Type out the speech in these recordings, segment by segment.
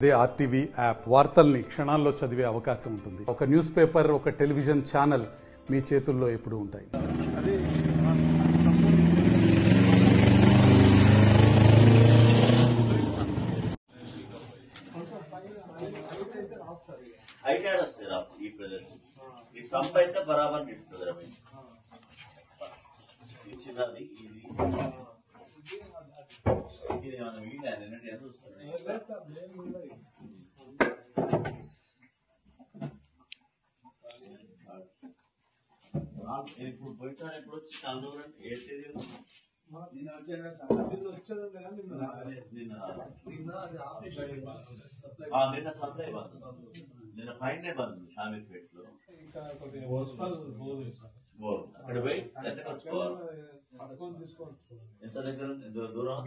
They RTV app వార్తల్ని క్షణాల్లో చదివే అవకాశం ఉంటుంది. ఒక న్యూస్ పేపర్, ఒక టెలివిజన్ ఛానల్ మీ చేతుల్లో ఎప్పుడూ ఉంటాయి. సంపైతే బరాబర్ నిలుస్తుంది రమేష్ ఇచ్చినది ఇది ఏమన్నా వీళ్ళంటే ఎంత వస్తుంది ఇప్పుడు పోయిన ఎప్పుడు వచ్చి చాలా ఏది నిన్న సప్లై బంద్, నిన్న ఫైన్ బంద్ షామీర్పేట్ లో. అక్కడ పోయి ఎంత ఖర్చుకోవాలి, ఎంత దగ్గర దూరం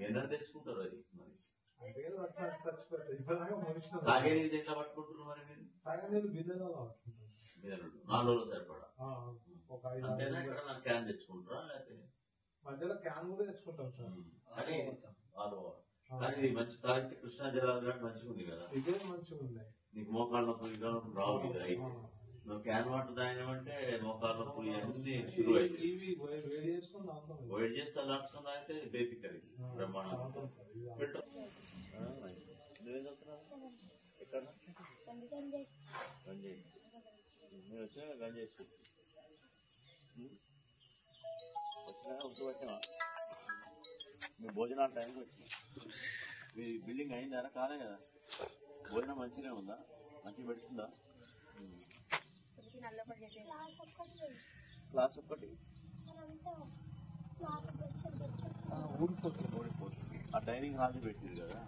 ఎంత తెచ్చుకుంటారు అది మరి తాగే నీళ్ళు ఎట్లా పట్టుకుంటున్నారు మరి మీరు? 4 రోజులు సరిపడా అంతేనా? ఇక్కడ నాకు క్యాన్ తెచ్చుకుంటారా లేకపోతే మధ్యలో క్యాన్ కూడా తెచ్చుకుంటాం సార్. కానీ కానీ ఇది మంచి తాగితే కృష్ణా జిల్లా మంచిగా ఉంది కదా, ఇదే మంచిగా ఉంది. నీకు మోకాళ్ళ నొప్పులు రావు ఇది అయితే నువ్వు క్యాన్ వాటర్ తాగినామంటే మోకాళ్ళ నొప్పులు అన్ని షురు అవుతాయి. వేడి చేసి చల్లార్చుకుని తాగితే బేఫికర్ బ్రహ్మాండం. ఎక్కడ నేను వచ్చినా గంజ చేసి వచ్చినా ఉచ్చబట్టినా నువ్వు భోజనాల టైంకి వచ్చినా మీ బిల్డింగ్ అయిందా కాదే కదా? భోజనం మంచిగా ఉందా? మంచిగా పెడుతుందా? క్లాస్ ఒక్కటి ఊడిపోతుంది. ఆ డైనింగ్ హాల్ పెట్టింది కదా.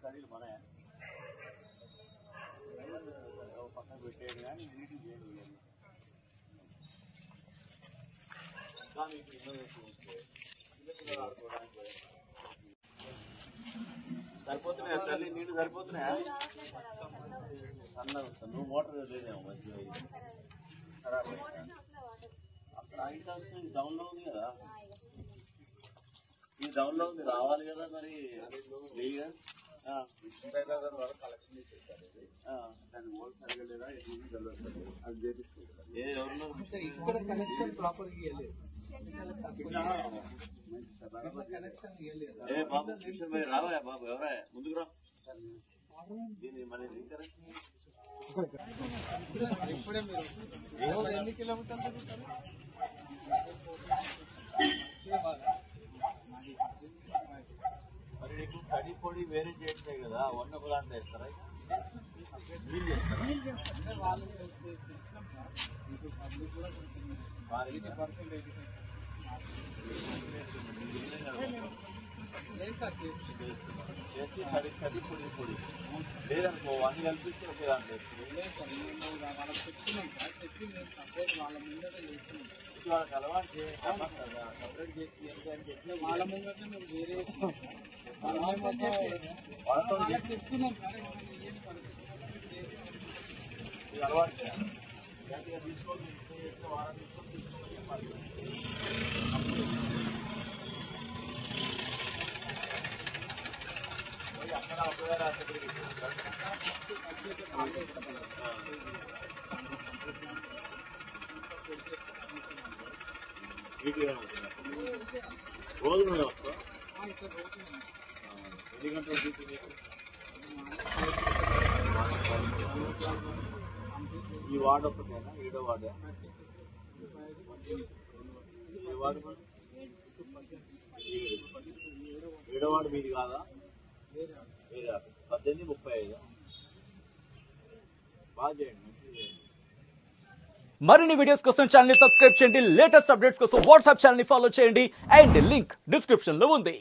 కర్రీలు మనయా పక్కన పెట్టేది కానీ నీటికి చేయండి. సరిపోతున్నాయా తల్లి? నీళ్ళు సరిపోతున్నాయా? సన్నగా వస్తాను. నువ్వు మోటార్ లేదేమో మంచిగా అక్కడ ఇంకా వస్తుంది. డౌన్ లో ఉంది కదా, ఈ డౌన్ లో ఉంది రావాలి కదా మరి. కలెక్షన్ చేసేసారు దాన్ని ఓల్డ్ సరిగా లేదా అది చేపించుకుంటారు. ఇక్కడ కనెక్షన్ ప్రాపర్ రావా బాబు? ఎవరా ముందుకు రా. దీన్ని మన ఇప్పుడే మీరు ఎన్ని కిలోమీటర్లు మరి నీకు కడి పొడి వేరే చేస్తాయి కదా, వంద గులాంటి వేస్తారా? చేసి కడి పొడి పొడి లేదనుకో అన్ని కల్పిస్తే ఒకే దాంట్లో వాళ్ళకి అలవాటు సపరేట్ చేసి వాళ్ళ ముంగట మేము వేరే వాళ్ళతో చెప్తున్నాం అలవాటు చేయాలి. తీసుకోవాలి వారం తీసుకొని అక్కడ రోజు మీద వస్తా. ఎన్ని గంటలు ఈ వార్డు ఒకటేనా? 7వ వార్డు? ఏ వార్డు? 7వ వార్డు మీది కాదా? 1835. బాగా చేయండి, మంచిగా చేయండి. మరిన్ని వీడియోస్ కోసం ఛానల్ ని సబ్స్క్రైబ్ చేయండి. లేటెస్ట్ అప్డేట్స్ కోసం వాట్సాప్ ఛానల్ ని ఫాలో చేయండి. అండ్ లింక్ డిస్క్రిప్షన్ లో ఉంది.